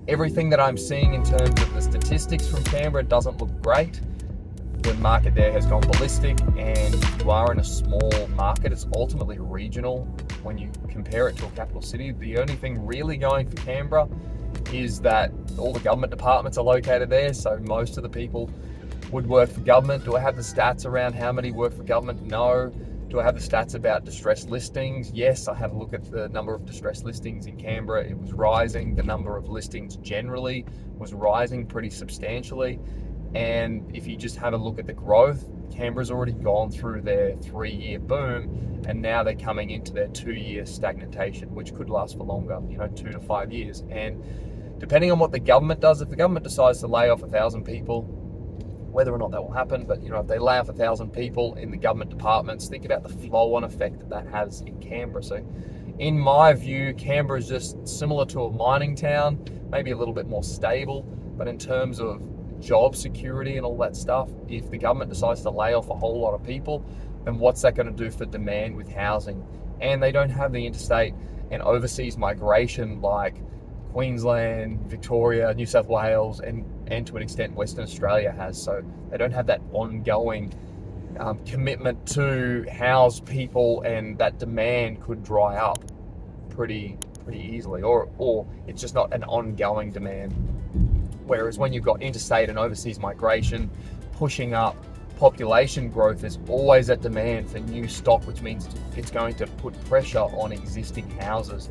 Everything that I'm seeing in terms of the statistics from Canberra doesn't look great. The market there has gone ballistic, and you are in a small market. It's ultimately regional when you compare it to a capital city. The only thing really going for Canberra is that all the government departments are located there, so most of the people would work for government. Do I have the stats around how many work for government? No. Do I have the stats about distressed listings? Yes, I had a look at the number of distressed listings in Canberra. It was rising. The number of listings generally was rising pretty substantially. And if you just have a look at the growth, Canberra's already gone through their 3-year boom, and now they're coming into their 2-year stagnation, which could last for longer, 2 to 5 years. And depending on what the government does, if the government decides to lay off 1,000 people, whether or not that will happen, but if they lay off 1,000 people in the government departments, think about the flow-on effect that that has in Canberra. So in my view, Canberra is just similar to a mining town, maybe a little bit more stable, but in terms of job security and all that stuff, if the government decides to lay off a whole lot of people, then what's that going to do for demand with housing? And they don't have the interstate and overseas migration like Queensland, Victoria, New South Wales, and to an extent Western Australia has. So they don't have that ongoing commitment to house people, and that demand could dry up pretty easily, or it's just not an ongoing demand. Whereas when you've got interstate and overseas migration pushing up population growth, there's always that demand for new stock, which means it's going to put pressure on existing houses.